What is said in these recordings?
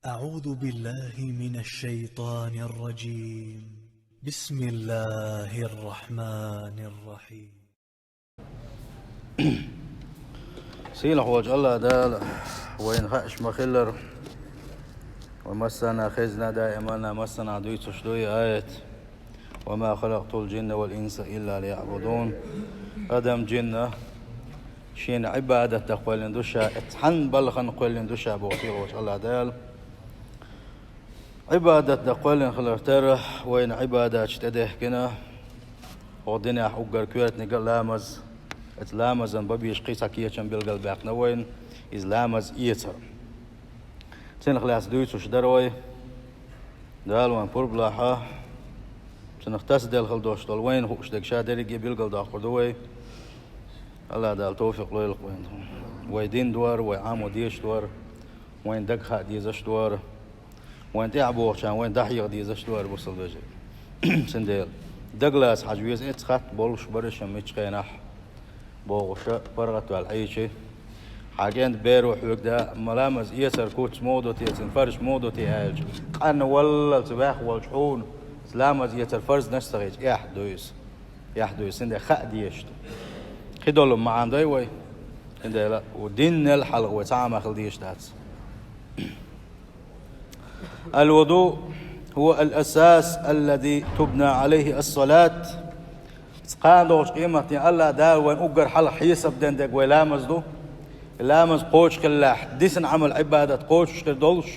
أعوذ بالله من الشيطان الرجيم. بسم الله الرحمن الرحيم. سيلح وجه الله دال وين خاش مخلر ومسنا خزنا دائما مسنا عدويت شدوي آية وما خلقت الجن والإنس إلا ليعبدون. أدم جنة شين عبادة تقبل دوشا اتحن بلخن قبل دوشا بوطير وجه الله دال عبادة تقبل خلر ترح وين عبادة اشتده كنا ودنا حقر كويت نقل لامز اتلامز ان ببيش قيسا كيتشن بالقلب باقنا وين إزلامز إيتر تين خلاص دويت وش دروي دال وان بوربلاحة سنختاس دال خلدوش دول وين هوش دك شادري جي بالقلب داخل دوي الله دال توفيق لويلق وين ويدين دوار وعامو ديش دوار وين دقخا ديزش دوار وين تعبوه شان وين دحيق ديزش دوار بوصل دوجي سنديل دقلاس حجويز اتخات بولش برش ميتش قيناح بوغشة برغت والعيشة حاجين بيرو حوك دا ملامز يسر كوتش مودوتي فرش مودوتي هالج قان ولا الصباح والجحون سلامز يسر فرز نشتغيج يحدويس سنده خا ديشت خدولو ما عندي وي سنده لا ودين الحلق وتعامل خلديش دات. الوضوء هو الأساس الذي تبنى عليه الصلاة. قاندوش قيمة الله دار وين أقر حلق حيسب دندق ولامز دو لامز قوش كلاح ديسن عمل عبادة قوش كردولش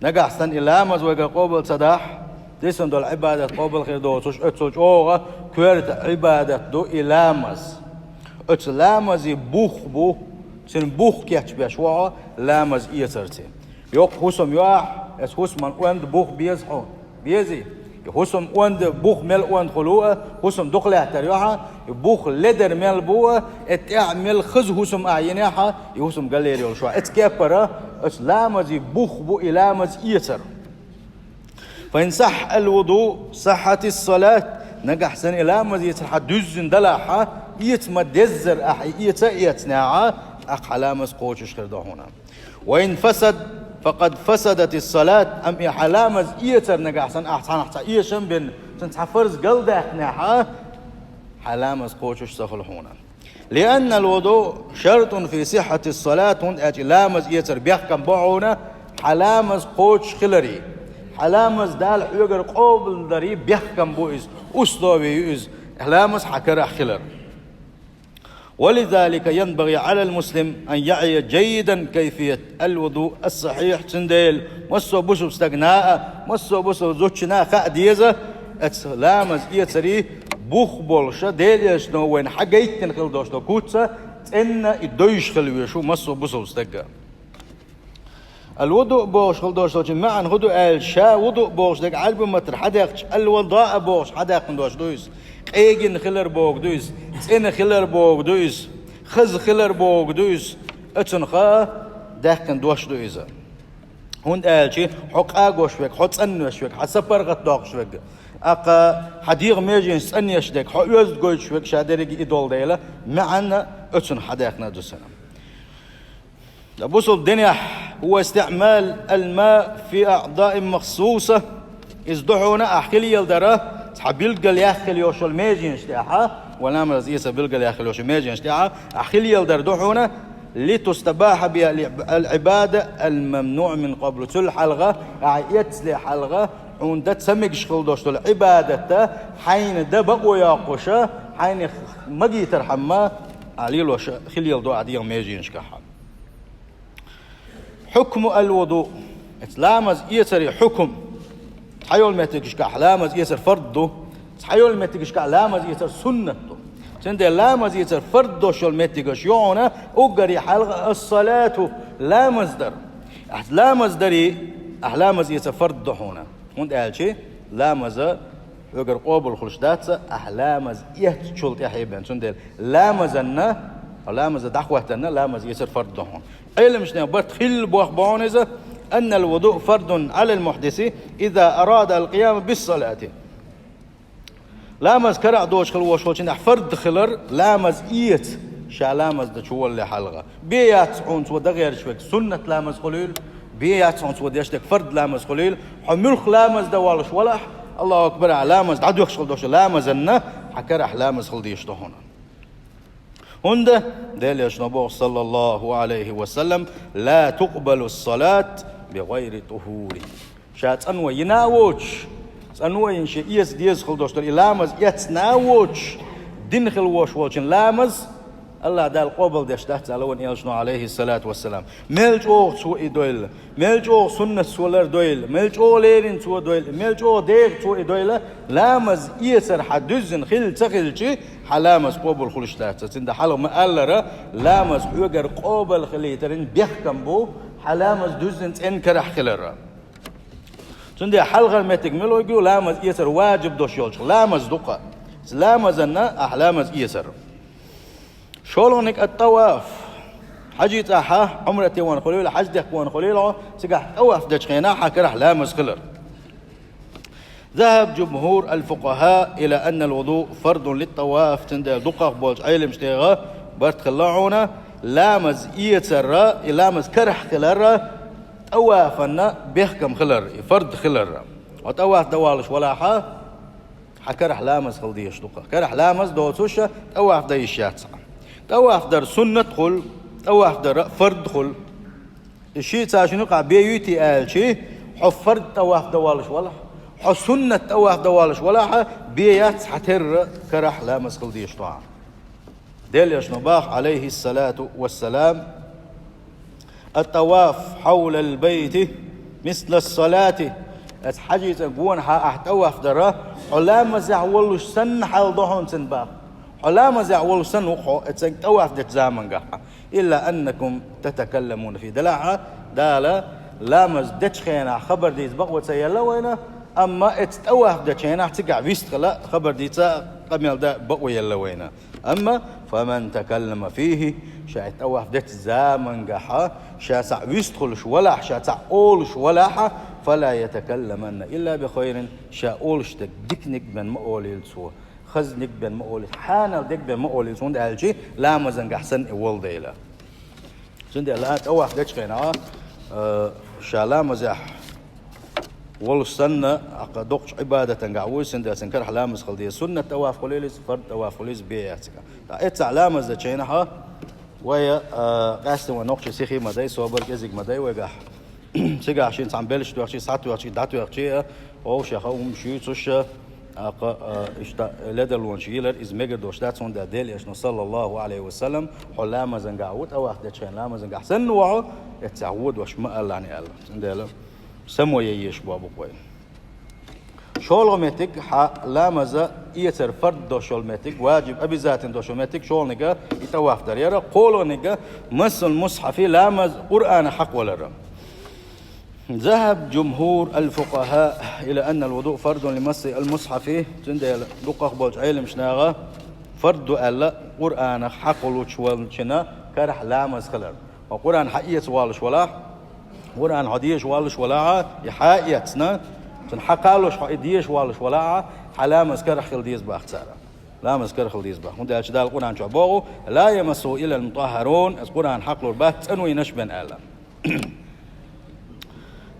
نجح سن لامز ويقر قوبل صداح ديسن دول عبادة قوبل خير دوش اتسوش اوغا كورت عبادة دو لامز اتس لامز بوخ بو سن بوخ كيحش بيشوعه لامز ايسرتي يوق حسم يوح اس حسم وند بوخ بيزحو بيزي حسم وند بوخ مل وند خلوه حسم دخله تريوها بوخ لدر مل بوه اتعمل خز حسم اعينها يحسم غاليريو شو اتكبر اسلامزي بوخ بو الامز يسر. فان صح الوضوء صحت الصلاه نجح سن الامز يسر حدزن دلاحه يتمدزر احي يتناعه اق علامز قوتش خرده هنا. وان فسد فقد فسدت الصلاة أم إحلامز إيتر نجحسن أحسن إيشن بن تنتحفرز قلده إحناها حلامز قوتش سخلحونا. لأن الوضوء شرط في صحة الصلاة هون أجلامز إيتر بيحكم بعونا حلامز قوتش خلري حلامز دال يقر قوبل دري بيحكم بوئز أسلوبي يؤز حلامز حكرة خلر. ولذلك ينبغي على المسلم أن يعي جيدا كيفية الوضوء الصحيح تنديل مصو بوسو استغناء مصو بوسو زوجنا خاديزة اتسلامز يتري بوخ بولشة ديل يشنو وين حقيتن خلدوش دو كوتسا إن الدويش خلويشو مصو بوسو استغناء. الوضوء بوش خلدوش دو معا هدو الشا وضوء بوش دك عالبو متر حداقش الوضاء بوش حداق ندوش دويس ايجن خلر بوغ دويس تين خلر بوغ دويس خز خلر بوغ دويس اتن خا داكن دوش دويزا هون قالشي حق اغوش فيك حط انوش فيك حسبر غت دوغش فيك اقا حديق ميجين سنيش دك حق يوز غوش فيك شادري ايدول ديلا معنا اتن حداقنا دوسنا. لبوصل الدنيا هو استعمال الماء في أعضاء مخصوصة ازدحونا أحكي يلدرا تحبيلقل ياخل يوشل ميجين اشتاحا ونعمل زيسا بيلقل ياخل يوشل ميجين اشتاحا أحكي يلدر دحونا لتستباح بها العبادة الممنوع من قبل تل حلغة يتسلي حلغة عند تسمك شغل دوشتو العبادة حين دبق وياقوشا حين مجي ترحمه عليل وش خلي يلدو عديا ميجين اشكاحا. حكم الوضوء لامز يسر حكم تحيول ما تكشكح لامز يسر فرضه تحيول ما تكشكح لامز يسر سنته سند لامز يسر فرضه شو ما تكش يونا أجري حلقة الصلاة لامز در لامز دري أحلامز يسر فرضه هنا هون قال شيء لامز يقر قابل خلشدات أحلامز يهتشلت يحيبان سند لامزنا لامز دعوتنا لامز يسر فرضه هون. علم شنو بتخل بوخبونزه أن الوضوء فرض على المحدث إذا أراد القيام بالصلاة. لامز كرع دوش خلوش خلشين فرض خلر لامز شا لامز دشول اللي حلقة بيات عون سوى دغير شوك سنة لامز خلول بيات صنص وديشتك فرد لامز خليل حملخ لامز دوالش ولح الله أكبر على لامز عدو يخشل دوش لامز النا حكرح لامز خلديش هنا هنده دل يشنبوه صلى الله عليه وسلم لا تقبل الصلاة بغير طهور شات أنوى يناوش أنوى ينشي إيس ديز خل دوش لامز يتناوش دين خل وش لامز الله دال قبل دشتات علون يلشنو عليه الصلاة والسلام ملجو سوء دويل ملجو سنة سولر دويل ملجو ليرين سوء دويل ملجو دير سوء دويل لامز يسر حدزن خل تخلشي حلامز قبل خلشتات تند حلو ما ألرا لامز يقر قبل خليترين بيحكم بو حلامز دزن انكرح خلرا تند حلغ المتك ملو يقولوا لامز يسر واجب دوش يولش لامز دقة لامز أنا أحلامز يسر شولونك الطواف حجي تاحا عمرتي وان خليل حج دك وان خليل سقح طواف دجخينا حكرح لامز خلر ذهب جمهور الفقهاء إلى أن الوضوء فرض للطواف تندل دقق بولج عيلم شتيغا برت خلاعونا لامز يتسرى لامز كرح خلر طوافنا بيحكم خلر فرض خلر وطواف دوالش ولا حكرح لامز خلديش دقق كرح لامز دوتوش طواف ديشات طواف در سنة خل طواف در فرد خل الشيء تاشنو قا بيوتي آل شيء حفرد طواف دوالش ولا حسنة طواف دوالش ولا بيات حتر كرح لا مسخل ديش طعام ديل يشنباخ عليه الصلاة والسلام الطواف حول البيت مثل الصلاة حاجة تقول طواف در علامة زعولش سن حال ضحون سنباخ علامة زعول سن وقو اتوقف دت زامن قحا إلا أنكم تتكلمون في دلعها دالا لامز دتش خينا خبر ديت بقوة سيلا وينا أما اتوقف دت خينا تقع بيست خلا خبر ديتا قميل دا بقوة يلا وينا أما فمن تكلم فيه شا اتوقف دت زامن قحا شا سع بيستخلش ولا شا سع أولش ولا فلا يتكلمن إلا بخير شا أولش دكنك من مؤولي لسوه خزنك بن مؤولي حانل دك بن مؤولي سوند ألشي لا مزنج أحسن أول ديلا سوند لا أوه دش خينا شالا مزح والسنة أقدقش عبادة نجعوي سند سنكر حلامز خلدي سنة تواف قليلز فرد تواف قليلز بيعتك إتسع لامز دشينها ويا قاست ونقش سيخي مداي صوبر كزيك مداي وجح سيجا عشان تعملش توقشي ساعات وقشي داتو وقشي أو شخاوم شيء تش إشتا لدل ونشيلر إز مجر دوشتات سون دادل إشنا صلى الله عليه وسلم حلام زنجعود أو أخذ شيء لام زنجع سن وعو يتعود وش ما قال يعني الله سندله سمو ييش بابو قوي شغل متك لامزة يتر فرد دوشول متك واجب أبي ذات دوشول متك شغل نجا يتواف دريرة قولوا نجا مثل مصحف لامز قرآن حق ولا رم ذهب جمهور الفقهاء إلى أن الوضوء فرض لمس المصحف تندل دقق بوج علم شناغة فرض ألا قرآن حق وشوال شنا كرح لامز خلر وقرآن حقية والش ولا قرآن حديش والش ولا يحقيتنا تنحقالش حديش والش ولا حلامز كرح خلديز باختارة لامز كرح خلديز باخ مدة أشدال القرآن شعبوه لا يمسوا إلى المطهرون القرآن حق البات أنوي نشبن ألا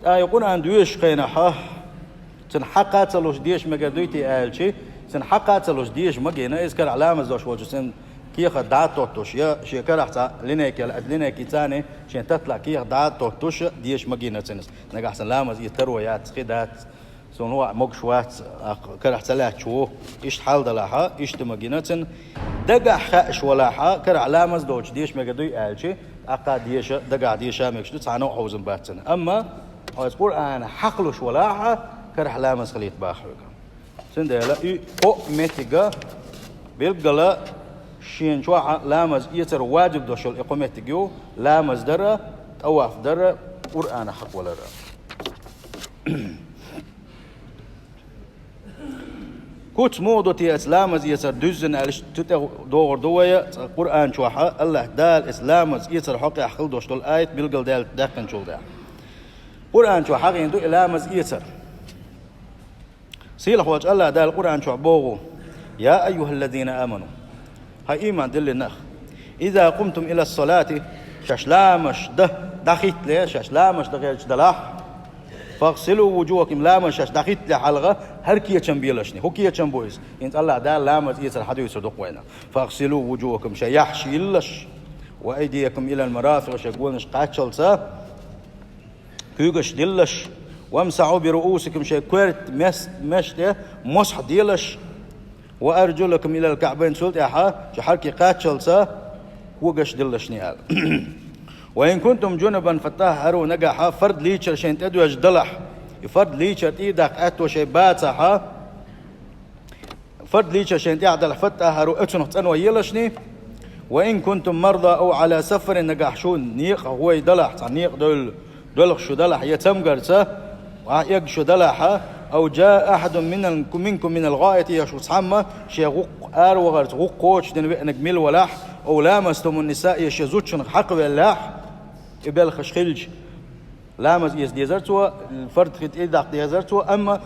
يقول عن دويش قينحة تنحقات لوش ديش مقدويتي آلشي تنحقات لوش ديش مقينا إذكر علامة زوش وجسن كيخ دعات توتوش يا شكرا حتى لينك لينك تاني شين تطلع كيخ دعات توتوش ديش مقينا تنس نجح سلامة يترويات خدات سون هو مقشوات كره تلاح شو إيش حال دلها إيش تمقينا تن دقع خاش ولاها كر علامة زوج ديش مقدوي آلشي أقا ديش دقع ديش مكش تسعنو حوزن باتن أما أذكر أنا حقلش ولاها كره لامز خليت باخرك سندلا أو متجا بالجلا شين شوا لامز يتر واجب دوشل إقامتجيو لامز درة أواف درة قرآن حق ولا را كوت مودتي إسلامز يتر دزن علش تدور دوية قرآن شوها الله دال إسلامز يتر حق يحقل دوشل آية بالجل دال دقن شو ده قرآن شو حق يندو إلى مزيتر سيلح وجه الله دال القرآن شو عبوه يا أيها الذين آمنوا هاي إيمان دل النخ إذا قمتم إلى الصلاة ششلامش ده دخيت ليش لا مش دغيرش دلاح فاغسلوا وجوهكم لا مش دخيت لحلقة هر كي تشمبيلشني هو كي تشمبويس انت الله دا لا مز يسر حدو يصدق وينا فاغسلوا وجوهكم شي يحشيلش وايديكم الى المرافق شقولنش قاتشلسا كيغش ديلش وامسحوا برؤوسكم شي كورت مشته مسح ديلش وارجلكم الى الكعبين سلت احا شحركي قاتشلسا وقش دلش نيال وإن كنتم جنبا فطهروا نجحا فرد ليشر شين تدوج دلح فرد ليشر إيدك أتو شي باتحا فرد ليشر شين تعدل فطهروا أتنه تنو يلشني وإن كنتم مرضى أو على سفر نجح شو نيق هو يدلح نيق دول شو دلح يتمقرسه ويقشو دلحا أو جاء أحد منكم من الغائط يشو صحمة شي غق آر وغرت غق قوش دنبئنك ميل ولح أو لامستم النساء يشزوتشن حق بالله إبال خشخلج لامس يزرتوا الفرد خد إيداق يزرتوا أما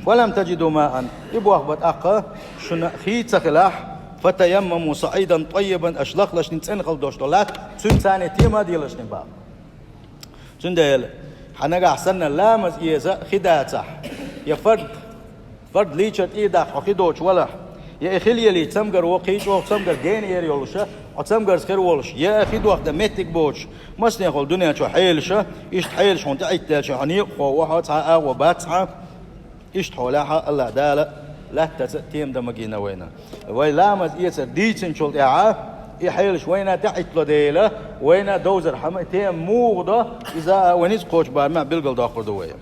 ولم تجدوا ماء إبوا أخبط أقا شن خيت سخلاح فتيمموا صعيدا طيبا أشلق لش نتسنقل دوش دولات سن ثاني تيما ديلش نباب سن ديل حنقا أحسننا لامس يزا خداتح يا فرد ليشت إيداق وخدوش ولح يا أخي اللي تسمجر وقيش وتسمجر جين يري ولشه وتسمجر سكر ولش يا أخي دوقت متك بوش مسني يقول الدنيا شو حيلشه إيش حيلش هون تعيت شو هنيق وواحد وباتها إيش حولها الله دالة لا تتيم دمجينا وينا ويلامز يسر ديتن شلت يحيلش وينا تعيت لديله وينا دوزر حما تيم موغدا إذا ونيس قوش بار ما بلقل داخل دوية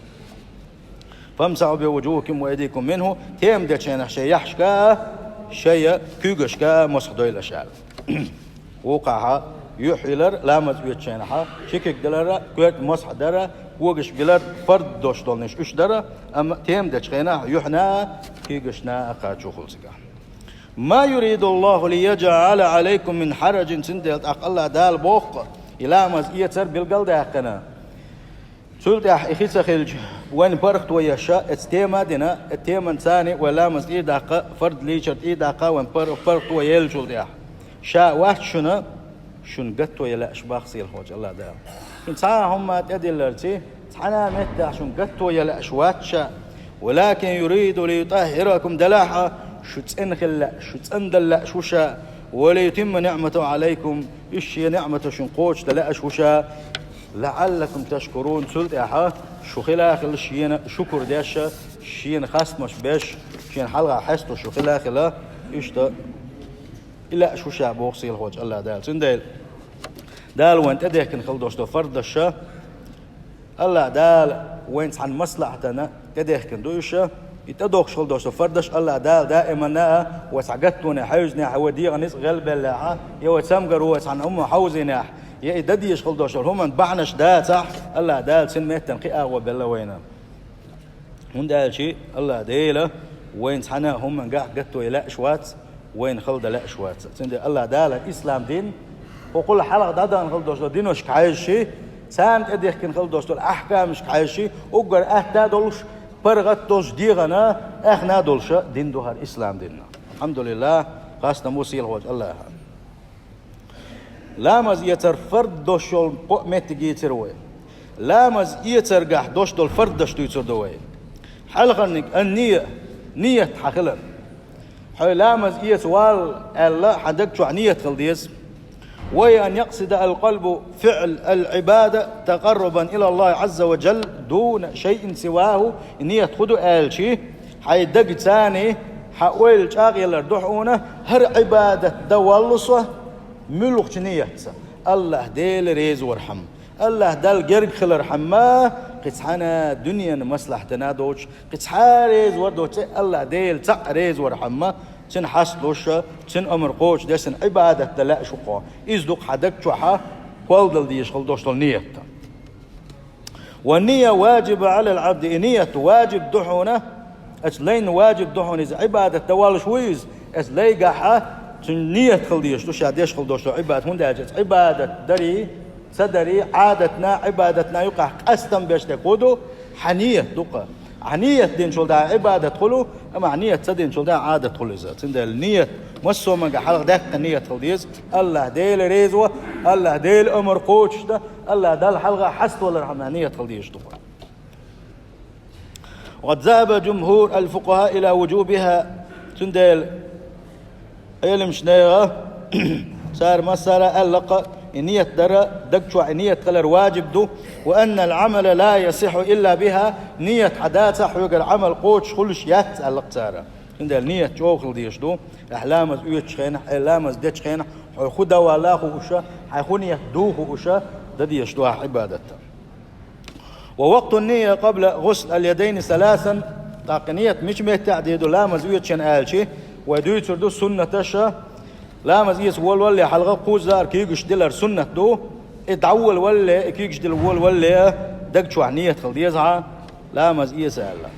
فامسحوا بوجوهكم وأيديكم منه تيم دشين شيء يحشكا شيء كيغشكا مسح دويل شال وقعها يحيلر لامز ويتشينها شكك دلرا كويت مسح درا وقش بلر فرد دوش دولنش اش درا اما تيم دشينها يحنا كيغشنا اقاتشو خلصكا ما يريد الله ليجعل عليكم من حرج سندلت الله دال بوق لامز يتر بالقل داقنا سلت اخي خلج وين برخت ويشا اتيما دنا اتيما ثاني ولا مز ايداقه فرد ليشرت ايداقه وين برخت ويلجل ده شا واحد شن قت ويلا اشباخ سيل خوج الله ده انت هم تدلرتي انا متى شن قت ويلا اشواتشا ولكن يريد ليطهركم دلاحه شو تنخل شو تندل شو شا وليتم نعمته عليكم ايش نعمته شنقوش دلا شو شا لعلكم تشكرون سلت احا شو خلاخ شينا شكر داشا شين خاص مش باش شين حلقه حستو شو خلاخ اشتا الا شو شعب وصي الهوج الله دال سندل دال وانت اديك نخلدوش دو فرد الشا الله دال وين عن مصلحتنا تديك ندوشا يتدوك شغل دوش فردش الله دال دائما نا وسعقتنا حوزنا حودي غنس غلب الله يا سمقر هو عن امه حوزنا يا ددي يشغل دوش هم بعنش دا صح الله دال سن ميت تنقيا وبلا وينا من دال شيء الله ديله وين حنا هم قاع قتوا لا شوات وين خلد لا شوات سند الله دال الاسلام دين وكل حلقه دا نخلد دوش دين وش عايش شيء سان اديك نخلد دوش الاحكام مش عايش شيء وقر اهدا دولش برغت دوش ديغنا احنا دولش دين دوهر الاسلام ديننا الحمد لله قاسنا موسيل وجه الله لامز يتر فرد دوشول مت جيتروي لامز يترجح دوش دول فرد دوش تويتردوي حلقه النيه حقلا حي لامز يتوال الله حدك شو نيه خلديس وهي أن يقصد القلب فعل العبادة تقربا إلى الله عز وجل دون شيء سواه نيه خدو آل شيء حيدق ثاني حاول شاغل الدحونة هر عبادة دوالصة ملوك نيتسا الله ديل ريز ورحم الله دل جرق خل رحمه قصحنا دنيا مصلحتنا دوش قصحا ريز وردوش الله ديل تق ريز ورحمه سن حصلوش سن امر قوش دسن عباده دلا شقا ازدق حدك شحا قول دي يشغل دوش النيه والنيه واجب على العبد نيه واجب دحونه اسلين واجب دحونه عباده دوال شويز اسلي قحا نيه خلديش دوش عاديش خلدوش عباده هون داجت عباده دري صدري عادتنا عبادتنا يقع قسم باش تقودو حنيه دقه عنية دين شول ده عبادة تقولوا أما عنية تدين شول ده عادة تقول إذا تندل النية مسوا من حلق ده النية تقوليز الله ديل ريزوة الله ديل أمر قوتش ده الله دل حلقة حست ولا رحمة نية تقوليز طبعا. وقد ذهب جمهور الفقهاء إلى وجوبها تندل علم شنيغة صار مسألة ألقى نية درا دقشوا نية قلر واجب دو وأن العمل لا يصح إلا بها نية حداثة حيوق العمل قوتش خلش يتألق سارة عند النية جوخل ديش دو أحلامز أيتش خينح أحلامز ديش خينح خدا ولا خوشة حيخونية دو خوشة دديش دو عبادته. ووقت النية قبل غسل اليدين ثلاثا تاقنية مش مهتعديدو لامز أيتشن آلشي ودويتر دو سنة تشا لامز يس ولا حلقة قوزار كيجش دلر سنة دو ادعول ولا كيجش دل ولا دقشوا عنية خلديزها لامز يس الله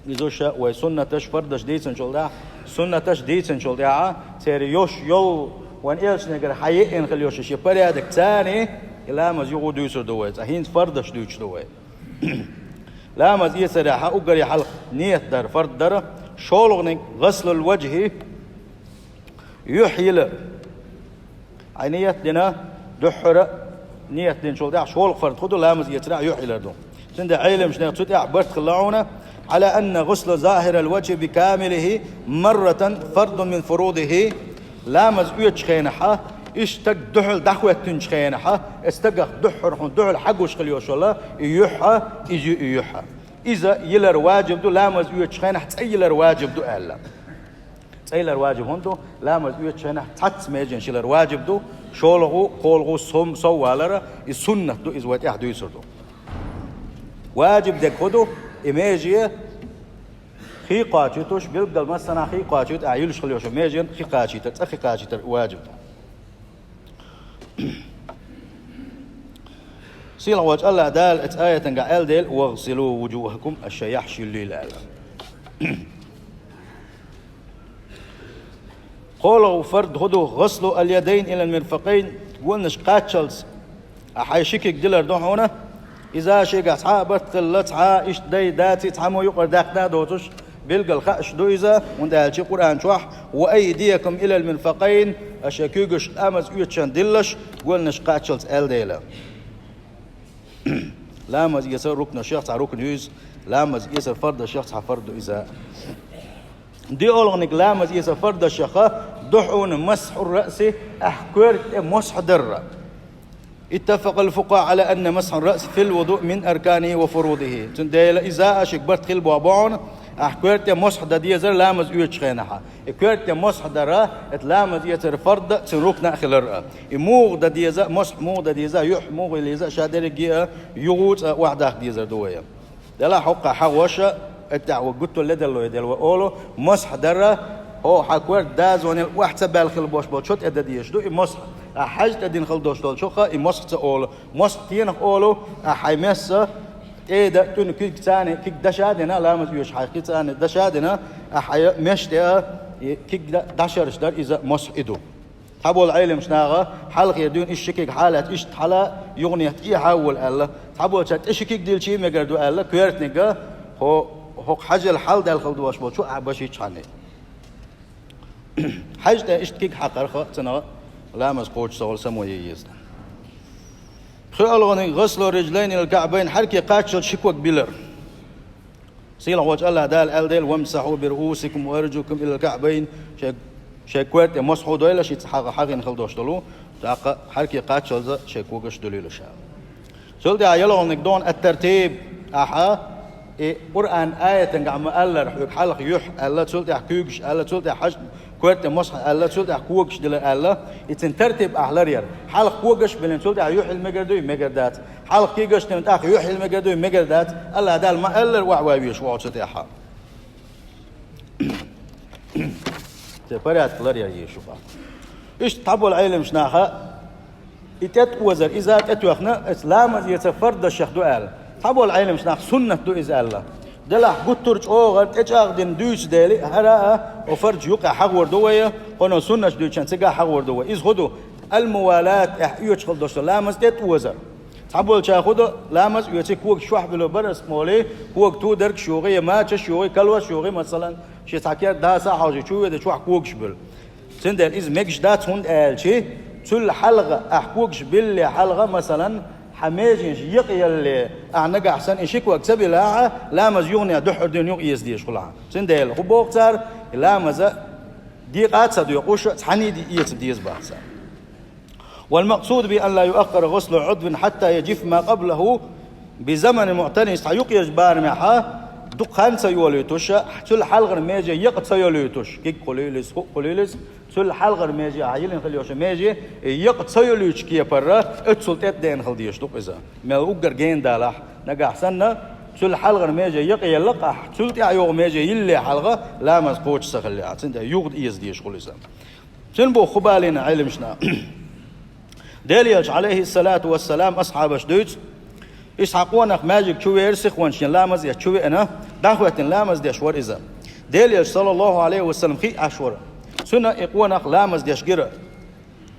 يزوشا وسنة تش فردش ديتن شولدا سنة تش ديتن شولدا سير يوش يول وان إيش نقدر حيئن خليوش شيء بري هذاك ثاني لامز يقول دويسر دويت أهين فردش دويش دويت لامز يس راح أقري حلق نية در فرد در شولغنك غسل الوجه يحيل عينية لنا دحرة نية لنا شو ده شغل فرد خدوا لامز يترع يحيل دون سند علم شنو تدع برت خلاونا على أن غسل ظاهر الوجه بكامله مرة فرض من فروضه لامز يتشخينها اشتق دحل دحوة تنشخينها استقق دحل حقوش خليوش الله يحها يجي يحها إذا يلر واجب دو لامز يتشخينها تأيلر واجب دو أهلا تأيلر واجب هندو لامز يتشخينها تحت ميجن شيلر واجب دو شولغو قولغو سوم سوالر السنة دو إزوات يحدو يسردو واجب دك خدو إميجي خي قاتشتوش بيبدل مثلا خي قاتشت أعيلش خليوش ميجن خي قاتشت أخي قاتشت واجب سيل وجه الله دال آية قال ديل واغسلوا وجوهكم الشيحش الليل قولوا فرد هدو غسلوا اليدين إلى المرفقين قلناش قاتشلز أحيشكك دلر دون هنا إذا شيء أصحابت قلت إيش داي داتي تحمو يقر داقنا دوتش بيلقى الخأش دو إذا وندال شي قرآن شوح وأيديكم إلى المرفقين أشكيقش أمز يتشان دلش قلناش قاتشلز ديلا لامز يسر ركن الشخص على ركن يوز لامز يسر فرد الشخص على فرد إذا دي أولغنك لامز يسر فرد الشخص دحون مسح الرأس أحكور مسح در اتفق الفقهاء على أن مسح الرأس في الوضوء من أركانه وفروضه تنديل إذا أشك برت خل بوابون أحكورت مسح ديزر لامز يتشخينها إكورت مسح درا لامز يسر فرد تركنا خلرا موغ ديزا مسح موغ ديزا يح موغ ديزا شادر جيا يغوت واحدة ديزر دويا دلا حق حوشة الدعوة قلت له دلوا يدل وقولوا مسح درا هو حكور دازون الواحد سبال خل بوش بوش شوت أدديش دو مسح حاجة أدين خل دوش دول شوخة مسح تقول مسح تين قولوا حيمسه إيه ده تون كيك ثاني كيك دشادنا لا مزيوش حي كيك ثاني دشادنا أحيا مشتى كيك دشرش در إذا مسعدو تبوا العلم شناغة حلق يدون إيش كيك حالات إيش حلا يغني إيه حول الله تبوا شات إيش كيك ديل شيء مقدروا الله كيرت نجا هو حاجة الحال ده الخلد واش بوشو عباش يتشاني حاجة إيش كيك حقر خا تنا لا مزقوش سوال سمويه يزن خلوني غسل رجلين الكعبين حركة قاتشل شكوك بيلر سيلا وجه الله دال ألدل وامسحوا برؤوسكم وأرجلكم إلى الكعبين شكوات مسحوا دويلا شيء حقين خلدوش دلو تاق حركة قاتشل شكوكش دليل شاء سولدي عيلون نقدون الترتيب أحا قرآن آية تنقعم الله حلق يح الله سولدي حكوكش الله سولدي حج كويت مسح الله سولدي حكوكش دل الله يتنترتب أحلرير حلق كوكش بلين سولدي يح المجردوي مجردات حلق كيكش تنتاخ يح المجردوي مجردات الله دال ما الله وعواويش وعصتي أحا تبريات أحلرير يشوفها إيش تبوا العلم شناها يتت وزر إذا تتوخنا إسلام يتفرد الشيخ دوال تبوا العلم شناخ سنة دو إذا الله دلح قطرج أوغر تجاغ دين دوش دالي هراء وفرج يقع حغور دوية قنو سنة دوشان تجا حغور دوية إذ خدو الموالات يوش خلدوش لامز تت وزر تعبول تاخذ لامز يوتيك وق شوح بلو برس مولي وق تو درك شوغي ما شوغي كلوة شوغي مثلا شي تحكي دا ساعة حاجة شو إذا شو حكوكش بل سندل إذا ميكش دات هون قال شيء كل حلقة أحكوكش باللي حلقة مثلا حماجين يقي اللي أعنق أحسن إشيك وأكسب لا لامز يغني دحر دين يغ يزديش كلها سندل هو بوقتر لامز دي قات صديقوش حني دي يتديز بحث. والمقصود بأن لا يؤخر غسل عضو حتى يجف ما قبله بزمن معتني يقي جبار معها دقان سيوليتوش تل حلقة ماجي يقت سيوليتوش كيك قليلس تل حلقة ماجي عيلين خليوش ماجي يقت سيوليتوش كي برا اتسلتت دين خلديش دق إذا ما أوجر جين دالح نجح سنة تل حلقة ماجي يقي يلقى تلت عيوغ ماجي يلي حلقة لا مسقوش سخلي عتند يوغد إيزديش خليسا تنبو خبالنا علمشنا دليلش عليه الصلاة والسلام أصحاب شدوت إسحاقونا ماجيك شوي يرسخ وانشين لامز يا شوي أنا دعوة لامز دي أشور إذا دليلش صلى الله عليه وسلم خي أشور سنة إقونا لامز دي أشجرة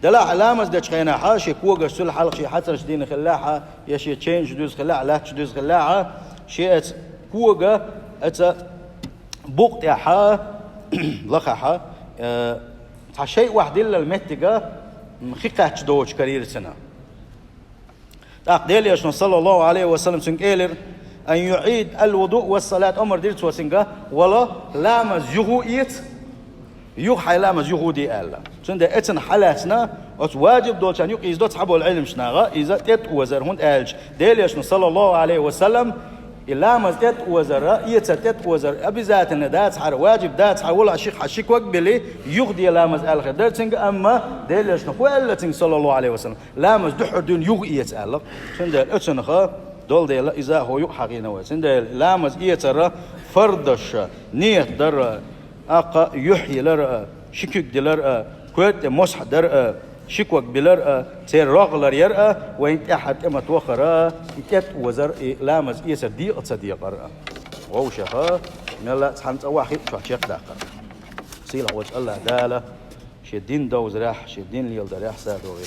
دلع لامز دي أشخينا حاش يكوجا سل حلق شيء حتى شدين خلاعة يا شيء تشينج دوز خلاعة لا تدوز خلاعة شيء كوجا أت بوق يا حا لقى حا شيء واحد إلا المتجا خيقة دوش كرير سنة تقديل يشون صلى الله عليه وسلم سنكيلر أن يعيد الوضوء والصلاة أمر ديرت وسنجا ولا لامز يغوئيت يوحي لامز يغودي ألا سند إتن حالاتنا واجب دول كان يقيس دوت حبوا العلم شناغا إذا تت وزر هون ألج ديل يشون صلى الله عليه وسلم لامز تت وزر يتت وزر أبي ذات الندات حر واجب دات حر ولا شيخ حشيك وقبلي يغدي لامز ألخ درتنج أما ديل يشون ولا تنج صلى الله عليه وسلم لامز دحر دون يغيت ألا سند إتن خا دول ديل إذا هو يحقي نوع سند لامز يترى فردش نية در أقا يحيي لر شكوك دلر كوت مسح در شكوك بلر تير رغلر يرأ وين أحد إما توخرا يكت وزر لامز يسر دي أتصديق رأ ووشها من الله تحمت واحد شو شيخ داخل سيلا وجه الله دالة شدين دوز راح شدين ليل دريح سادو غير